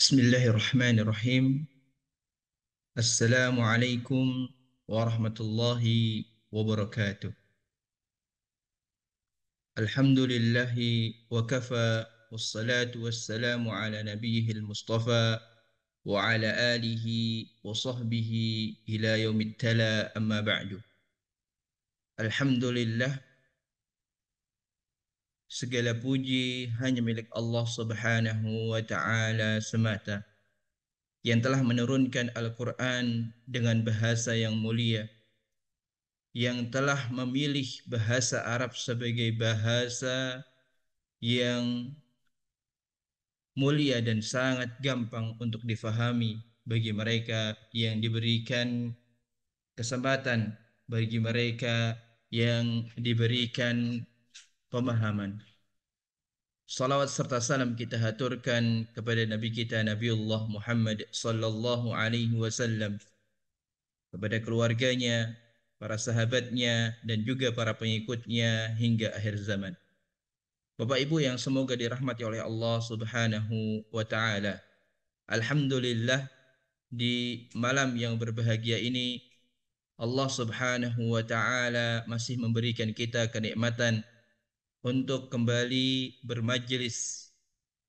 Bismillahirrahmanirrahim. Assalamualaikum warahmatullahi wabarakatuh. Alhamdulillahi wa kafa wassalatu wassalamu ala nabiyyihil mustafa wa ala alihi wa sahbihi ila yaumit tala amma ba'du. Alhamdulillah, segala puji hanya milik Allah Subhanahu wa taala semata yang telah menurunkan Al-Quran dengan bahasa yang mulia, yang telah memilih bahasa Arab sebagai bahasa yang mulia dan sangat gampang untuk difahami bagi mereka yang diberikan kesempatan, bagi mereka yang diberikan pemahaman. Salawat serta salam kita haturkan kepada Nabi kita Nabiullah Muhammad sallallahu alaihi wasallam, kepada keluarganya, para sahabatnya, dan juga para pengikutnya hingga akhir zaman. Bapak Ibu yang semoga dirahmati oleh Allah Subhanahu wa taala. Alhamdulillah, di malam yang berbahagia ini Allah Subhanahu wa taala masih memberikan kita kenikmatan untuk kembali bermajlis,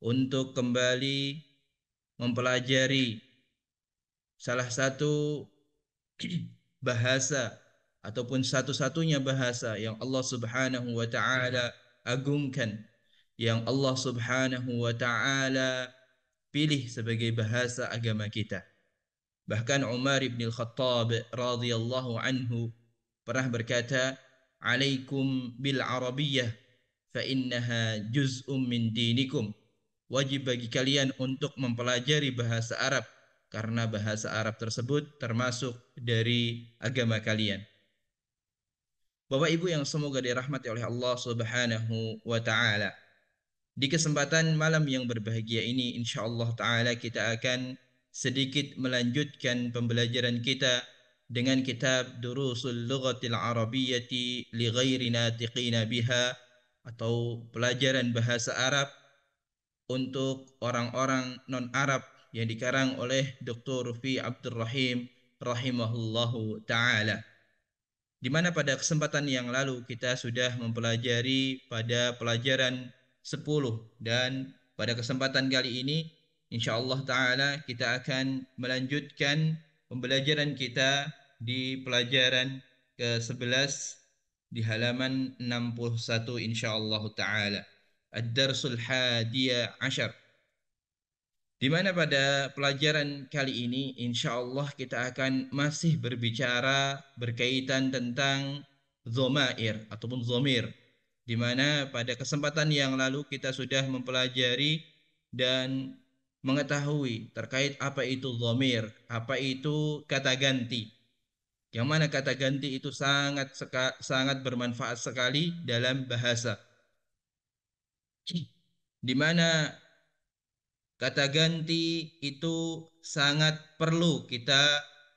untuk kembali mempelajari salah satu bahasa ataupun satu-satunya bahasa yang Allah Subhanahu wa taala agungkan, yang Allah Subhanahu wa taala pilih sebagai bahasa agama kita. Bahkan Umar bin Al-Khattab radhiyallahu anhu pernah berkata, "Alaikum bil Arabiyyah fa innaha juz'un min dinikum." Wajib bagi kalian untuk mempelajari bahasa Arab karena bahasa Arab tersebut termasuk dari agama kalian. Bapak Ibu yang semoga dirahmati oleh Allah Subhanahu wa taala. Di kesempatan malam yang berbahagia ini insyaallah taala kita akan sedikit melanjutkan pembelajaran kita dengan kitab Durusul Lughatil Arabiyyati li ghairi natiqina biha, atau pelajaran bahasa Arab untuk orang-orang non-Arab, yang dikarang oleh Dr. Rufi Abdul Rahim rahimahullahu taala. Di mana pada kesempatan yang lalu kita sudah mempelajari pada pelajaran 10, dan pada kesempatan kali ini insyaallah taala kita akan melanjutkan pembelajaran kita di pelajaran ke-11 di halaman 61 insyaallah taala. Ad-Darsul Hadiya Ashar, di mana pada pelajaran kali ini insyaallah kita akan masih berbicara berkaitan tentang dhomair ataupun zomir, di mana pada kesempatan yang lalu kita sudah mempelajari dan mengetahui terkait apa itu zomir, apa itu kata ganti, yang mana kata ganti itu sangat bermanfaat sekali dalam bahasa, di mana kata ganti itu sangat perlu kita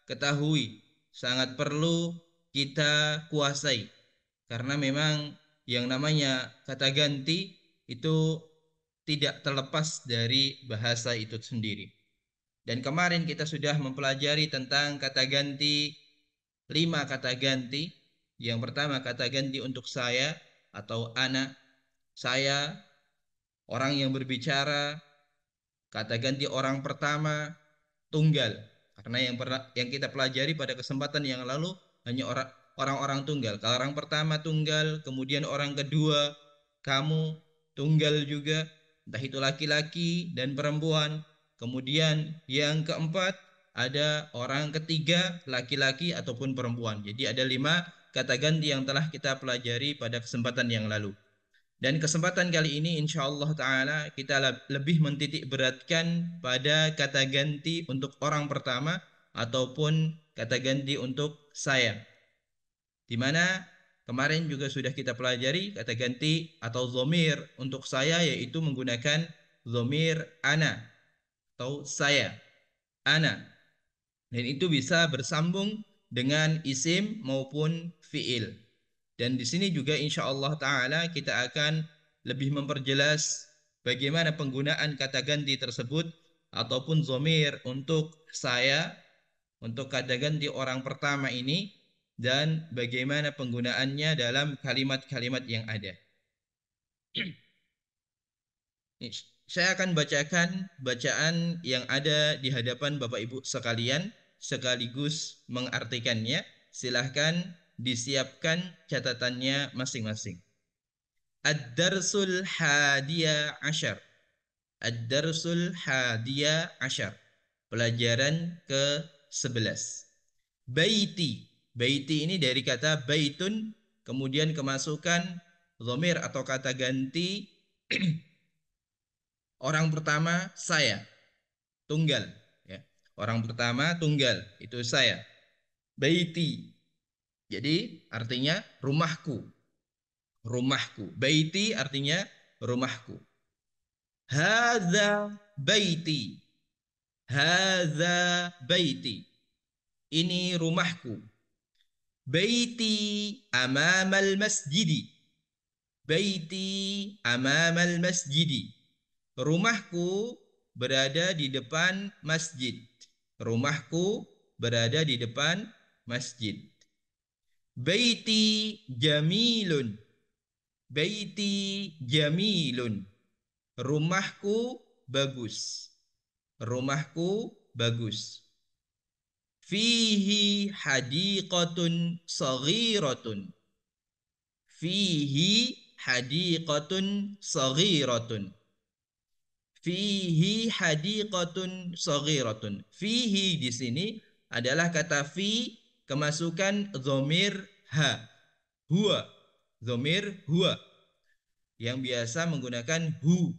ketahui, sangat perlu kita kuasai. Karena memang yang namanya kata ganti itu tidak terlepas dari bahasa itu sendiri. Dan kemarin kita sudah mempelajari tentang kata ganti, 5 kata ganti. Yang pertama kata ganti untuk saya atau ana, saya, orang yang berbicara. Kata ganti orang pertama tunggal, karena yang kita pelajari pada kesempatan yang lalu hanya orang-orang tunggal. Kalau orang pertama tunggal, kemudian orang kedua kamu tunggal juga, entah itu laki-laki dan perempuan. Kemudian yang keempat ada orang ketiga laki-laki ataupun perempuan. Jadi ada 5 kata ganti yang telah kita pelajari pada kesempatan yang lalu. Dan kesempatan kali ini insyaallah ta'ala kita lebih mentitik beratkan pada kata ganti untuk orang pertama ataupun kata ganti untuk saya. Di mana kemarin juga sudah kita pelajari kata ganti atau zomir untuk saya, yaitu menggunakan zomir ana atau saya, ana. Dan itu bisa bersambung dengan isim maupun fiil. Dan di sini juga insyaallah taala kita akan lebih memperjelas bagaimana penggunaan kata ganti tersebut ataupun dhamir untuk saya, untuk kata ganti orang pertama ini, dan bagaimana penggunaannya dalam kalimat-kalimat yang ada. Saya akan bacakan bacaan yang ada di hadapan Bapak Ibu sekalian sekaligus mengartikannya. Silahkan disiapkan catatannya masing-masing. Ad-darsul hadiya asyar. Ad-darsul hadiya asyar. Pelajaran ke-11. Baiti. Baiti ini dari kata baitun, kemudian kemasukan dhamir atau kata ganti orang pertama saya, tunggal, ya. Orang pertama tunggal itu saya. Baiti. Jadi artinya rumahku. Rumahku. Baiti artinya rumahku. Hadza baiti. Hadza baiti. Ini rumahku. Baiti amamal masjidi. Baiti amamal masjidi. Rumahku berada di depan masjid. Rumahku berada di depan masjid. Baiti jamilun. Baiti jamilun. Rumahku bagus. Rumahku bagus. Fihi hadiqatun saghiratun. Fihi hadiqatun saghiratun. Fihi hadiqatun saghiratun. Fihi di sini adalah kata fi kemasukan dhamir ha. Huwa. Dhamir huwa yang biasa menggunakan hu,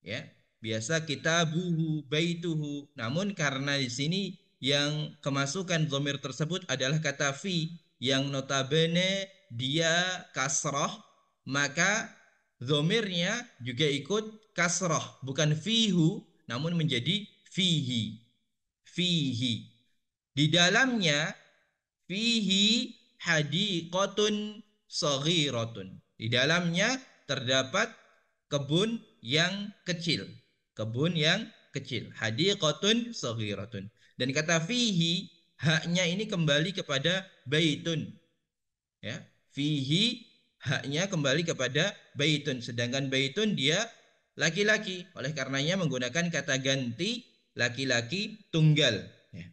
ya. Biasa kitabuhu, baituhu. Namun karena di sini yang kemasukan dhamir tersebut adalah kata fi yang notabene dia kasrah, maka dhamirnya juga ikut kasrah, bukan fihu namun menjadi fihi. Fihi. Di dalamnya fihi hadiqatun saghiratun. Di dalamnya terdapat kebun yang kecil. Kebun yang kecil. Hadiqatun saghiratun. Dan kata fihi, haknya ini kembali kepada baitun. Ya, fihi haknya kembali kepada baitun. Sedangkan baitun dia laki-laki. Oleh karenanya menggunakan kata ganti laki-laki tunggal. Ya.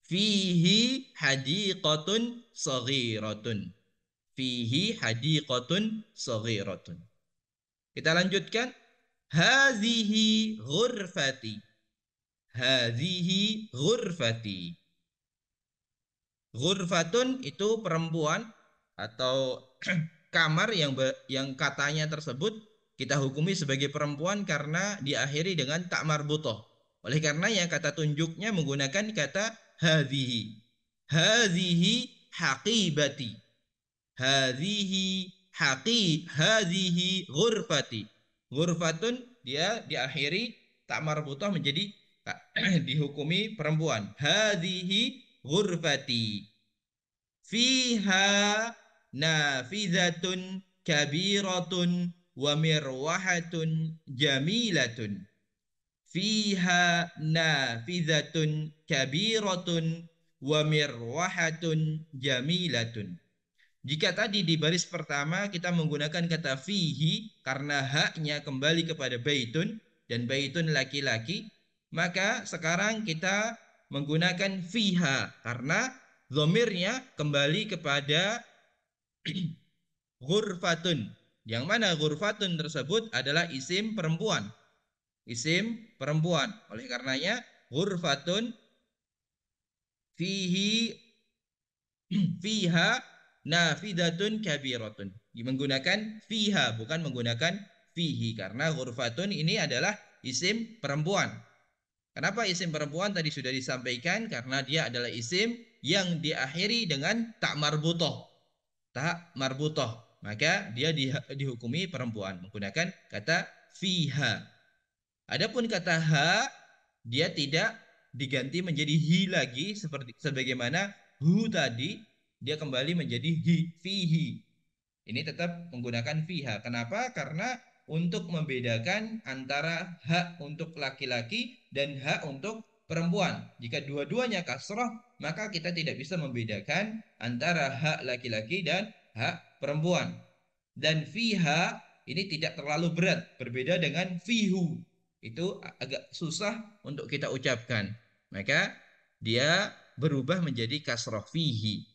Fihi hadiqatun saghiratun. Fihi hadiqatun saghiratun. Kita lanjutkan. Hazihi ghurfati. Hazihi ghurfati. Ghurfatun itu perempuan atau kamar yang katanya tersebut kita hukumi sebagai perempuan karena diakhiri dengan tak marbutoh. Oleh karenanya kata tunjuknya menggunakan kata hadhihi. Hadhihi haqibati. Hadhihi hadhihi ghurfati. Ghurfatun dia diakhiri tak marbutoh menjadi dihukumi perempuan. Hadhihi ghurfati. Fiha nafizatun kabiratun wa mirwahatun jamilatun. Fiha nafizatun kabiratun wa mirwahatun jamilatun. Jika tadi di baris pertama kita menggunakan kata fihi karena haknya kembali kepada baitun dan baitun laki-laki, maka sekarang kita menggunakan fiha karena dhamirnya kembali kepada ghurfatun. Yang mana ghurfatun tersebut adalah isim perempuan. Isim perempuan. Oleh karenanya ghurfatun fihi fiha nafidatun kabiratun. Menggunakan fiha bukan menggunakan fihi karena ghurfatun ini adalah isim perempuan. Kenapa isim perempuan tadi sudah disampaikan? Karena dia adalah isim yang diakhiri dengan tak marbutoh. Tak marbutoh. Maka dia dihukumi perempuan menggunakan kata fiha. Adapun kata ha dia tidak diganti menjadi hi lagi seperti sebagaimana hu tadi dia kembali menjadi fihi. Ini tetap menggunakan fiha. Kenapa? Karena untuk membedakan antara hak untuk laki-laki dan hak untuk perempuan. Jika dua-duanya kasrah, maka kita tidak bisa membedakan antara hak laki-laki dan hak perempuan. Dan fiha ini tidak terlalu berat, berbeda dengan fihu. Itu agak susah untuk kita ucapkan. Maka dia berubah menjadi kasrah fihi.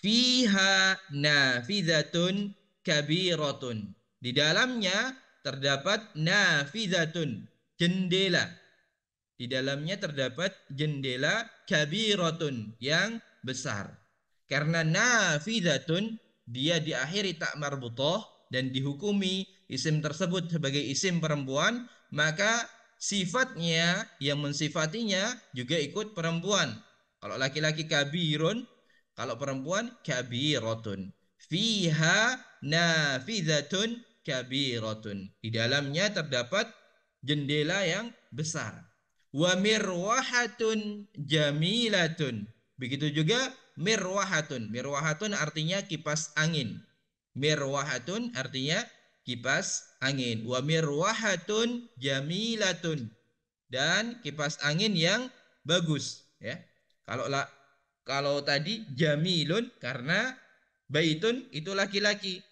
Fiha nafidatun kabiratun. Di dalamnya terdapat nafidatun, jendela. Di dalamnya terdapat jendela kabiratun yang besar. Karena nafidatun dia diakhiri tak marbutah dan dihukumi isim tersebut sebagai isim perempuan, maka sifatnya yang mensifatinya juga ikut perempuan. Kalau laki-laki kabirun, kalau perempuan kabiratun. Fiha nafidatun kabiratun. Di dalamnya terdapat jendela yang besar. Wa mirwahatun jamilatun. Begitu juga mirwahatun. Mirwahatun artinya kipas angin. Mirwahatun artinya kipas angin. Wa mirwahatun jamilatun. Dan kipas angin yang bagus, ya. Kalau tadi jamilun karena baitun itu laki-laki.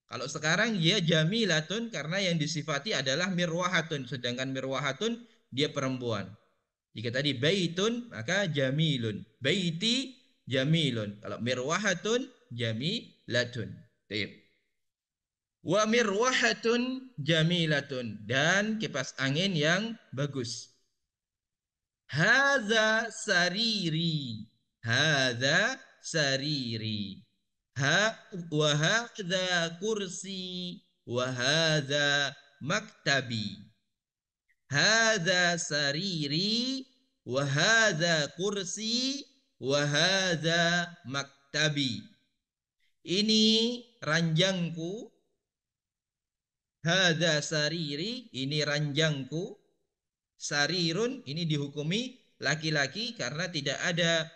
Kalau sekarang ya jamilatun karena yang disifati adalah mirwahatun, sedangkan mirwahatun dia perempuan. Jika tadi baitun maka jamilun. Baiti jamilun. Kalau mirwahatun jamilatun. Baik. Wa mirwahatun jamilatun dan kipas angin yang bagus. Hadza sariri. Hadza sariri. Wa hadza kursi wa hadza maktabi. Hadza sariri wa hadza kursi wa hadza maktabi. Ini ranjangku. Hadza sariri, ini ranjangku. Sarirun ini dihukumi laki-laki karena tidak ada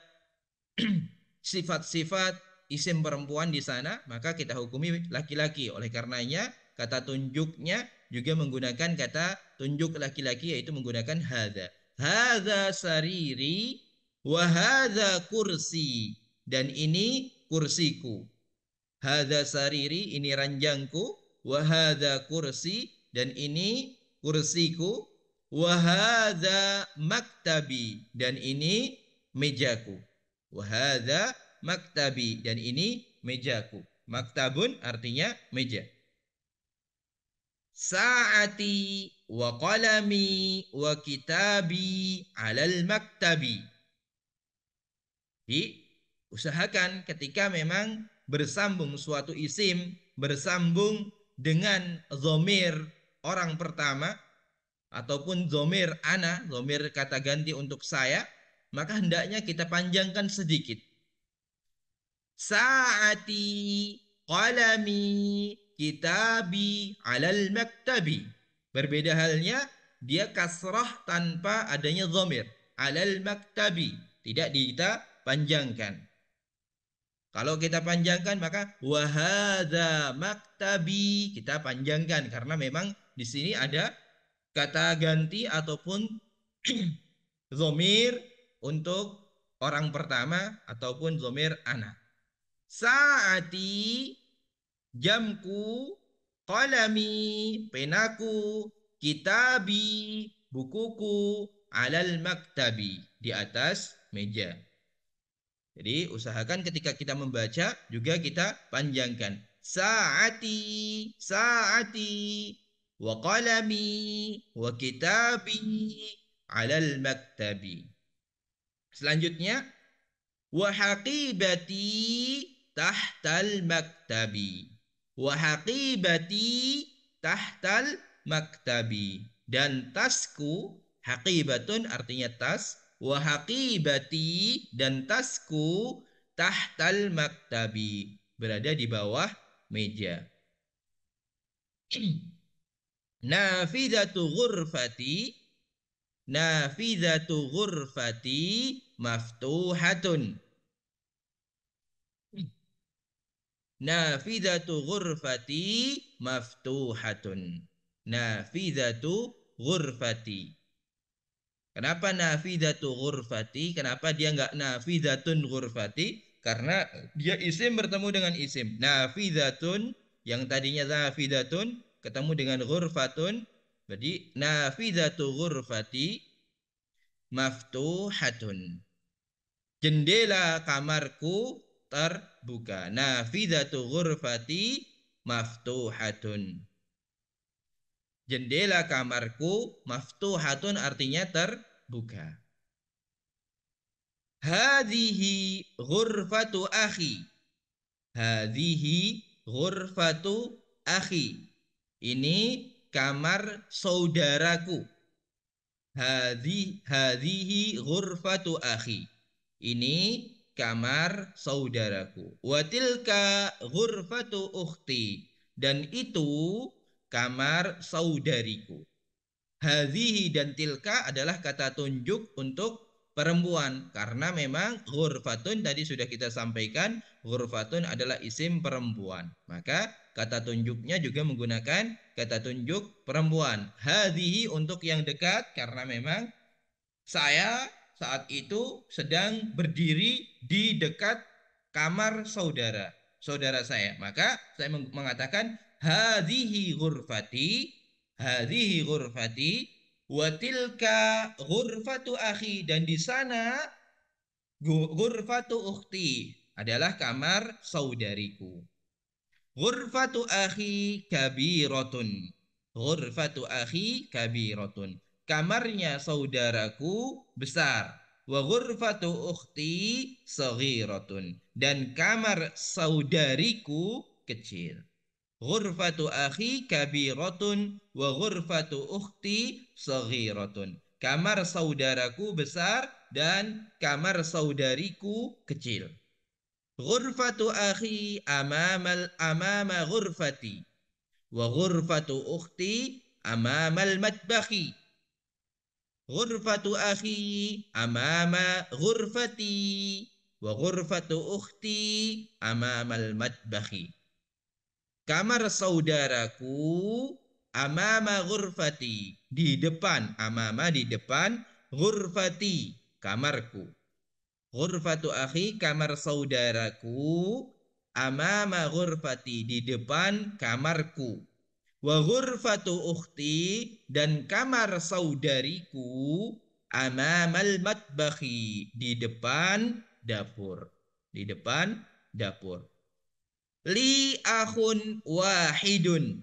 sifat-sifat isim perempuan di sana, maka kita hukumi laki-laki. Oleh karenanya kata tunjuknya juga menggunakan kata tunjuk laki-laki, yaitu menggunakan hadza. Hadza sariri wa hadza kursi, dan ini kursiku. Hadza sariri, ini ranjangku, wa hadza kursi, dan ini kursiku, wa hadza maktabi, dan ini mejaku. Wa hadza maktabi, dan ini mejaku. Maktabun artinya meja. Sa'ati wa qalami wa kitabi alal maktabi. Jadi usahakan ketika memang bersambung suatu isim, bersambung dengan zomir orang pertama, ataupun zomir ana, zomir kata ganti untuk saya, maka hendaknya kita panjangkan sedikit. Sa'ati, qalami, kitabi, alal maktabi. Berbeda halnya, dia kasrah tanpa adanya zomir. Alal maktabi. Tidak kita panjangkan. Kalau kita panjangkan maka wahada maktabi, kita panjangkan karena memang di sini ada kata ganti ataupun zomir untuk orang pertama ataupun zomir ana. Saati, jamku, qalami, penaku, kitabi, bukuku, alal maktabi, di atas meja. Jadi usahakan ketika kita membaca juga kita panjangkan. Saati, saati, wa qalami, wa kitabi, alal maktabi. Selanjutnya, wa haqibati tahtal maktabi. Wa haqibati tahtal maktabi. Dan tasku, haqibatun artinya tas, wa haqibati, dan tasku, tahtal maktabi, berada di bawah meja. Nafidatu ghurfati, nafidatu ghurfati maftuhatun. Nafidatu ghurfati maftuhatun. Nafidatu ghurfati. Kenapa nafidatu ghurfati? Kenapa dia enggak nafidatun ghurfati? Karena dia isim bertemu dengan isim. Nafidatun yang tadinya nafidatun ketemu dengan ghurfatun. Jadi nafidatu ghurfati maftuhatun. Jendela kamarku terbuka. Nafidatu ghurfati maftuhatun. Jendela kamarku maftuhatun artinya terbuka. Hadhihi ghurfatu akhi. Hadhihi ghurfatu akhi. Ini kamar saudaraku. Hadhihi ghurfatu akhi. Ini kamar saudaraku. Wa tilka ghurfatu ukhti. Dan itu kamar saudariku. Hadhihi dan tilka adalah kata tunjuk untuk perempuan. Karena memang ghurfatun tadi sudah kita sampaikan. Ghurfatun adalah isim perempuan. Maka kata tunjuknya juga menggunakan kata tunjuk perempuan. Hadhihi untuk yang dekat. Karena memang saya saat itu sedang berdiri di dekat kamar saudara saya. Maka saya mengatakan hadhihi ghurfati, hadhihi ghurfati, wa tilka ghurfatu akhi, dan di sana ghurfatu ukhti adalah kamar saudariku. Ghurfatu akhi kabiratun. Ghurfatu akhi kabiratun. Kamarnya saudaraku besar. Wa ghurfatu ukhti saghiratun. Dan kamar saudariku kecil. Ghurfatu akhi kabiratun wa ghurfatu ukhti saghiratun. Kamar saudaraku besar dan kamar saudariku kecil. Ghurfatu akhi amama ghurfati wa ghurfatu ukhti amamal matbakhi. Ghurfatu akhi amama ghurfati wa ghurfatu ukhti amamal matbakhi. Kamar saudaraku amama ghurfati, di depan, amama di depan, ghurfati kamarku. Ghurfatu akhi kamar saudaraku amama ghurfati di depan kamarku. Wa ghurfatu ukhti dan kamar saudariku amamal matbakhi di depan dapur. Di depan dapur. Li akhun wahidun.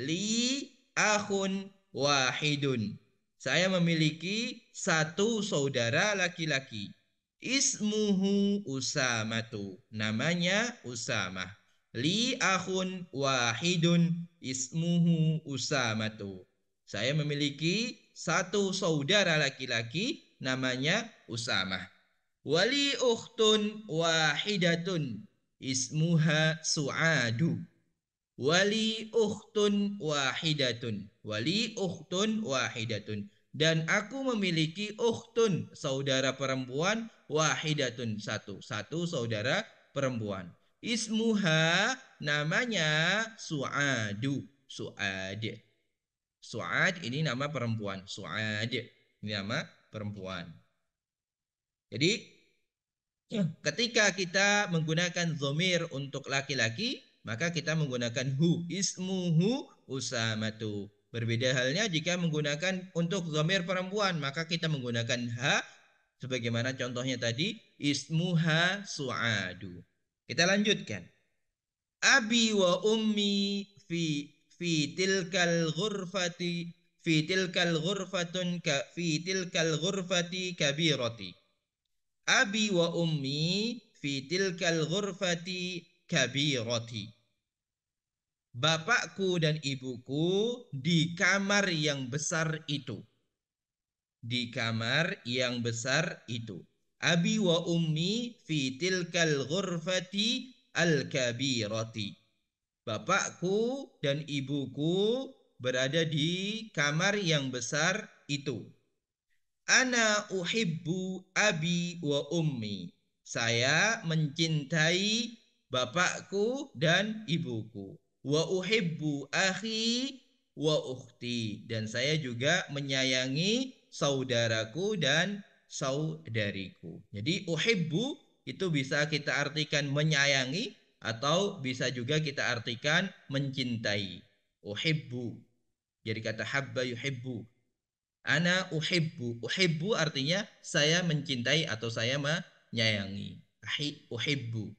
Li akhun wahidun. Saya memiliki satu saudara laki-laki. Ismuhu Usamatu. Namanya Usamah. Li akhun wahidun. Ismuhu Usamatu. Saya memiliki satu saudara laki-laki. Namanya Usamah. Wali ukhtun wahidatun. Ismuha Su'adu. Wali ukhtun wahidatun. Wali ukhtun wahidatun. Dan aku memiliki ukhtun, saudara perempuan, wahidatun, satu. Satu saudara perempuan. Ismuha, namanya Su'adu. Su'ad. Su'ad ini nama perempuan. Su'ad ini nama perempuan. Jadi ketika kita menggunakan dhamir untuk laki-laki, maka kita menggunakan hu. Ismuhu Usamatu. Berbeda halnya jika menggunakan untuk dhamir perempuan, maka kita menggunakan ha. Sebagaimana contohnya tadi, ismuha Su'adu. Kita lanjutkan. Abi wa ummi fi tilkal ghurfati fi tilkal ghurfati kabirati. Abi wa ummi fi tilkal ghurfati kabirati. Bapakku dan ibuku di kamar yang besar itu. Di kamar yang besar itu. Abi wa ummi fi tilkal ghurfati al-kabirati. Bapakku dan ibuku berada di kamar yang besar itu. Ana uhibbu abi wa ummi. Saya mencintai bapakku dan ibuku. Wa uhibbu akhi wa ukhti, dan saya juga menyayangi saudaraku dan saudariku. Jadi uhibbu itu bisa kita artikan menyayangi atau bisa juga kita artikan mencintai. Uhibbu. Jadi kata habba yuhibbu. Ana uhibbu. Uhibbu artinya saya mencintai atau saya menyayangi. Uhibbu.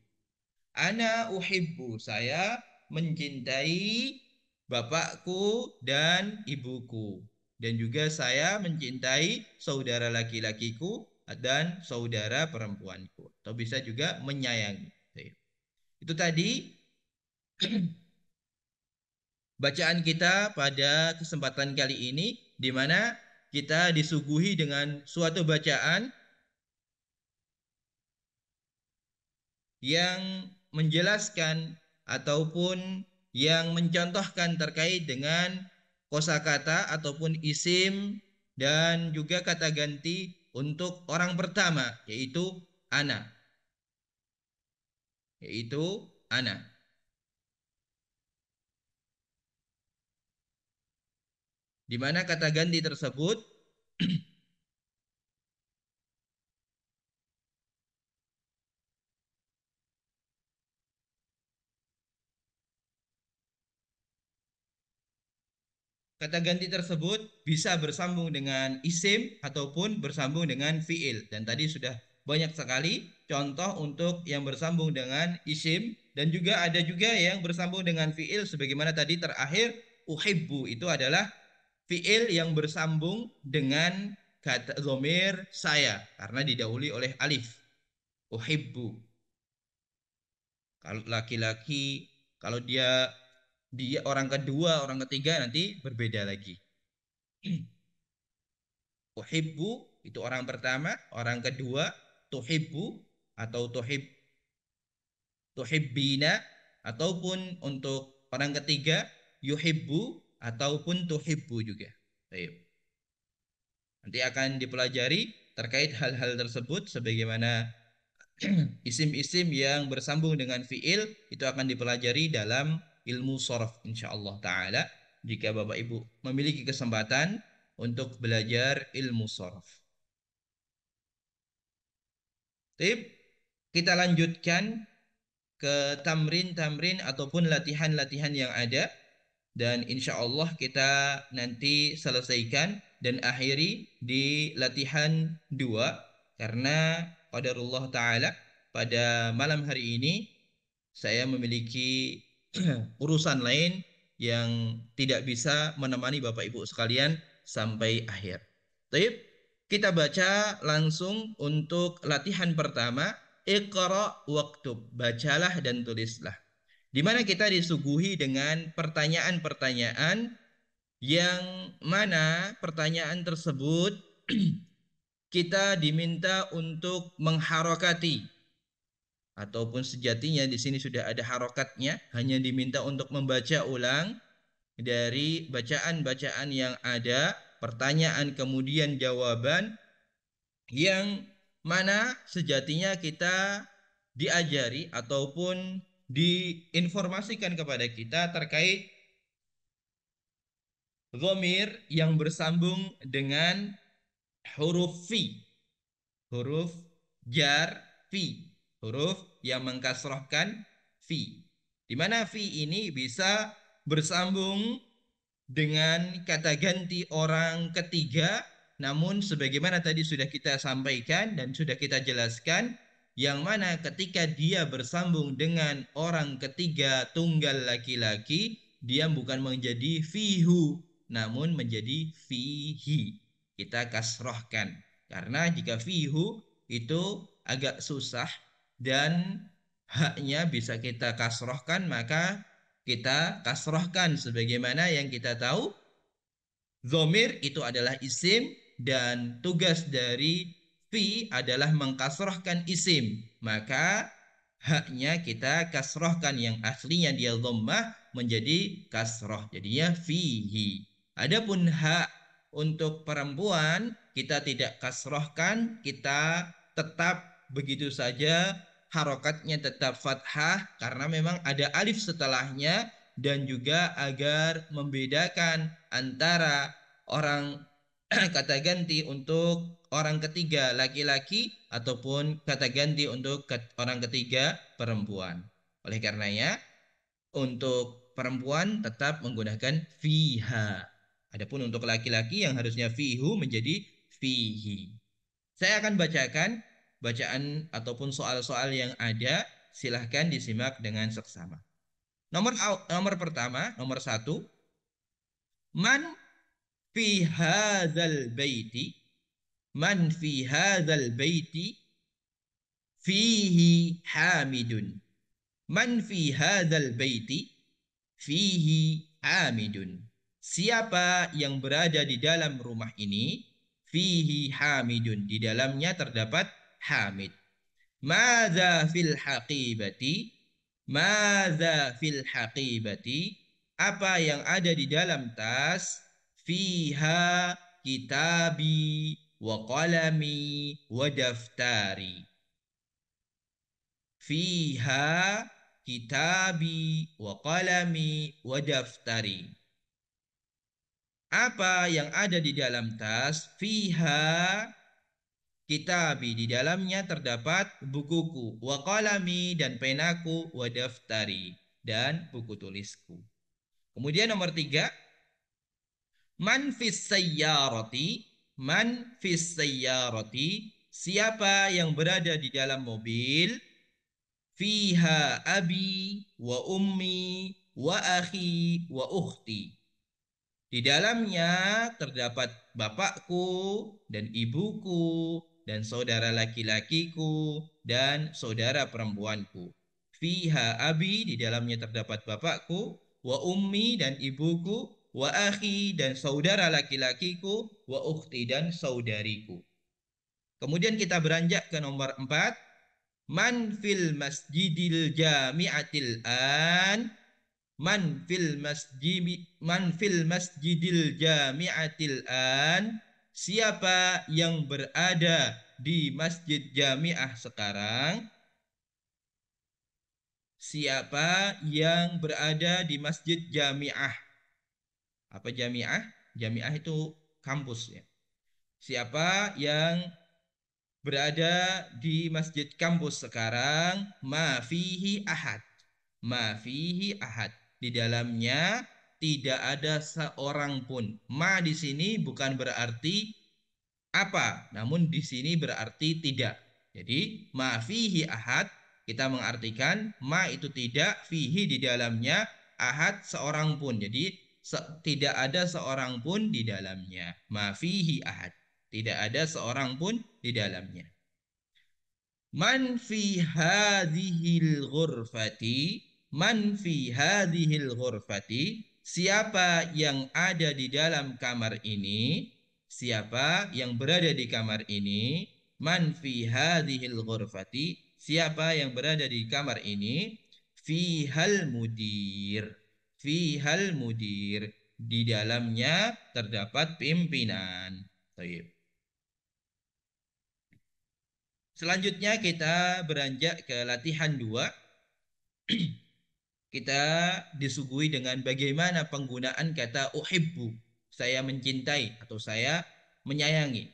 Ana uhibbu. Saya mencintai bapakku dan ibuku. Dan juga saya mencintai saudara laki-lakiku dan saudara perempuanku. Atau bisa juga menyayangi. Itu tadi bacaan kita pada kesempatan kali ini, di mana kita disuguhi dengan suatu bacaan yang menjelaskan ataupun yang mencontohkan terkait dengan kosakata ataupun isim dan juga kata ganti untuk orang pertama, yaitu ana, yaitu ana. Di mana kata ganti tersebut kata ganti tersebut bisa bersambung dengan isim ataupun bersambung dengan fiil. Dan tadi sudah banyak sekali contoh untuk yang bersambung dengan isim dan juga ada juga yang bersambung dengan fiil sebagaimana tadi terakhir uhibbu itu adalah fiil yang bersambung dengan kata zomir saya karena didahului oleh alif. Uhibbu. Kalau laki-laki, kalau dia dia orang kedua, orang ketiga nanti berbeda lagi. Uhibbu itu orang pertama, orang kedua tuhibbu atau tuhibbina ataupun untuk orang ketiga yuhibbu ataupun tuhibbu juga. Baik. Nanti akan dipelajari terkait hal-hal tersebut sebagaimana isim-isim yang bersambung dengan fiil itu akan dipelajari dalam ilmu sharaf insyaallah taala jika Bapak Ibu memiliki kesempatan untuk belajar ilmu sharaf. Tip, kita lanjutkan ke tamrin-tamrin ataupun latihan-latihan yang ada dan insya Allah kita nanti selesaikan dan akhiri di latihan 2 karena qadarullah taala pada malam hari ini saya memiliki urusan lain yang tidak bisa menemani Bapak Ibu sekalian sampai akhir. Baik, kita baca langsung untuk latihan pertama. Iqra waktub, bacalah dan tulislah. Di mana kita disuguhi dengan pertanyaan-pertanyaan yang mana pertanyaan tersebut kita diminta untuk mengharokati ataupun sejatinya di sini sudah ada harokatnya, hanya diminta untuk membaca ulang dari bacaan-bacaan yang ada, pertanyaan kemudian jawaban yang mana sejatinya kita diajari ataupun diinformasikan kepada kita terkait dhamir yang bersambung dengan huruf fi, huruf jar fi, huruf yang mengkasrahkan fi. Di mana fi ini bisa bersambung dengan kata ganti orang ketiga, namun sebagaimana tadi sudah kita sampaikan dan sudah kita jelaskan, yang mana ketika dia bersambung dengan orang ketiga tunggal laki-laki, dia bukan menjadi fihu, namun menjadi fihi. Kita kasrohkan. Karena jika fihu itu agak susah dan haknya bisa kita kasrohkan, maka kita kasrohkan sebagaimana yang kita tahu dhamir itu adalah isim dan tugas dari fi adalah mengkasrohkan isim, maka haknya kita kasrohkan yang aslinya dia dhammah menjadi kasroh jadinya fihi. Adapun hak untuk perempuan kita tidak kasrohkan, kita tetap begitu saja harokatnya tetap fathah karena memang ada alif setelahnya, dan juga agar membedakan antara orang kata ganti untuk orang ketiga laki-laki ataupun kata ganti untuk orang ketiga perempuan. Oleh karenanya untuk perempuan tetap menggunakan fiha. Adapun untuk laki-laki yang harusnya fihu menjadi fihi. Saya akan bacakan bacaan ataupun soal-soal yang ada. Silahkan disimak dengan seksama. Nomor pertama, nomor satu. Man fi hadzal baiti, man fi hadzal baiti fihi hamidun. Man fi hadzal baiti fihi hamidun. Siapa yang berada di dalam rumah ini? Fihi hamidun. Di dalamnya terdapat hamid. Madza fil haqibati? Madza fil haqibati? Apa yang ada di dalam tas? Fiha kitabi wa qalami wa daftari. Fiha kitabi wa qalami wa daftari. Apa yang ada di dalam tas? Fiha kitabi, di dalamnya terdapat bukuku, wa qalami, dan penaku, wa daftari, dan buku tulisku. Kemudian nomor tiga, man fis sayyarati, man fis sayyarati, siapa yang berada di dalam mobil? Fiha abi wa ummi wa akhi wa ukhti. Di dalamnya terdapat bapakku dan ibuku dan saudara laki-lakiku dan saudara perempuanku. Fiha abi, di dalamnya terdapat bapakku, wa ummi, dan ibuku, wa akhi, dan saudara laki-lakiku, wa ukhti, dan saudariku. Kemudian kita beranjak ke nomor 4. Man fil masjidil jami'atil an? Man fil masjidil jami'atil an? Siapa yang berada di masjid jami'ah sekarang? Siapa yang berada di masjid jami'ah? Apa jami'ah? Jami'ah itu kampus ya. Siapa yang berada di masjid kampus sekarang? Ma fihi ahad. Ma fihi ahad. Di dalamnya tidak ada seorang pun. Ma di sini bukan berarti apa, namun di sini berarti tidak. Jadi ma fihi ahad, kita mengartikan ma itu tidak, fihi di dalamnya, ahad seorang pun. Jadi tidak ada seorang pun di dalamnya. Ma fihi ahad. Tidak ada seorang pun di dalamnya. Man fi hadhil ghurfati? Man fi hadhil ghurfati? Siapa yang ada di dalam kamar ini? Siapa yang berada di kamar ini? Man fi hadhil ghurfati? Siapa yang berada di kamar ini? Fihal mudir. Fihal mudir. Di dalamnya terdapat pimpinan. Baik. Selanjutnya kita beranjak ke latihan 2. Kita disuguhi dengan bagaimana penggunaan kata uhibbu. Saya mencintai atau saya menyayangi.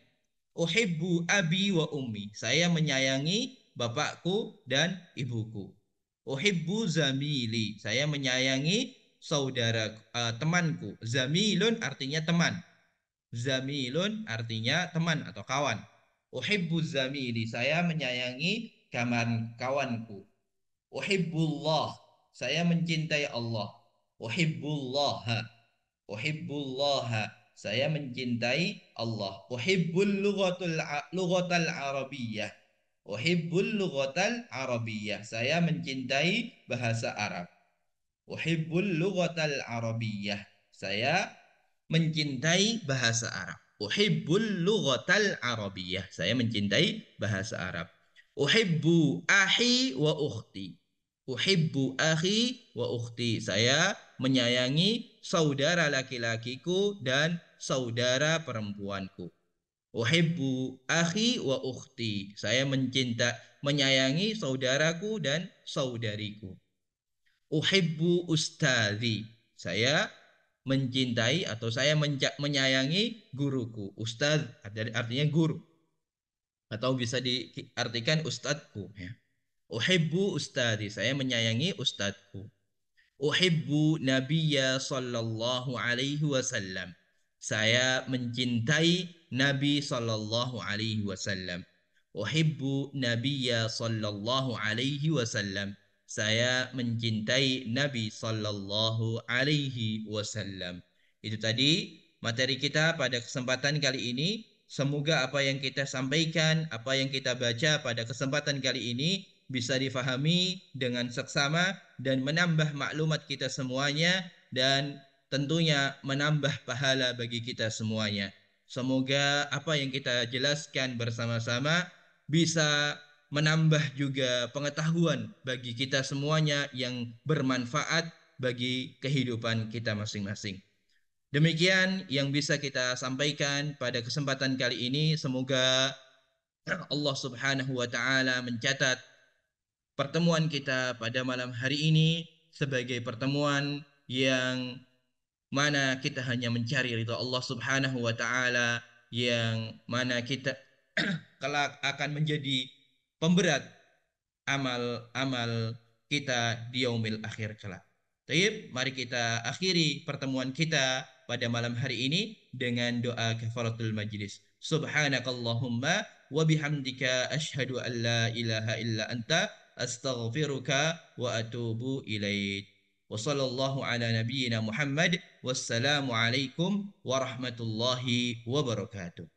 Uhibbu abi wa ummi. Saya menyayangi bapakku dan ibuku. Uhibbu zamili. Saya menyayangi saudara temanku. Zamilun artinya teman. Zamilun artinya teman atau kawan. Uhibbu zamili, saya menyayangi kawanku. Uhibbullah, saya mencintai Allah. Uhibbullaha, uhibbullaha, saya mencintai Allah. Uhibbul lughatal arabiyyah. Uhibbul lughatal arabiyyah, saya mencintai bahasa Arab. Uhibbul lughatal arabiyyah, saya mencintai bahasa Arab. Uhibbul lughatal arabiyyah, saya mencintai bahasa Arab. Uhibbu ahi wa ukhti. Uhibbu ahi wa ukhti, saya menyayangi saudara laki-lakiku dan saudara perempuanku. Uhibbu akhi wa ukhti. Saya menyayangi saudaraku dan saudariku. Uhibbu ustadzi. Saya mencintai atau saya menyayangi guruku. Ustadz artinya guru atau bisa diartikan ustadzku ya. Uhibbu ustadzi. Saya menyayangi ustadzku. Uhibbu nabiyya sallallahu alaihi wasallam. Saya mencintai Nabi sallallahu alaihi wasallam. Uhibbu nabiyya sallallahu alaihi wasallam. Saya mencintai Nabi sallallahu alaihi wasallam. Itu tadi materi kita pada kesempatan kali ini. Semoga apa yang kita sampaikan, apa yang kita baca pada kesempatan kali ini bisa difahami dengan seksama dan menambah maklumat kita semuanya dan tentunya menambah pahala bagi kita semuanya. Semoga apa yang kita jelaskan bersama-sama bisa menambah juga pengetahuan bagi kita semuanya yang bermanfaat bagi kehidupan kita masing-masing. Demikian yang bisa kita sampaikan pada kesempatan kali ini. Semoga Allah Subhanahu wa taala mencatat pertemuan kita pada malam hari ini sebagai pertemuan yang mana kita hanya mencari ridha Allah Subhanahu wa taala, yang mana kita kelak akan menjadi pemberat amal-amal kita di yaumil akhir kelak. Baik, mari kita akhiri pertemuan kita pada malam hari ini dengan doa kafaratul majlis. Subhanakallahumma wa bihamdika asyhadu an la ilaha illa anta astaghfiruka wa atubu ilaik. Wa sallallahu ala nabiyyina Muhammad. Wassalamu alaikum warahmatullahi wabarakatuh.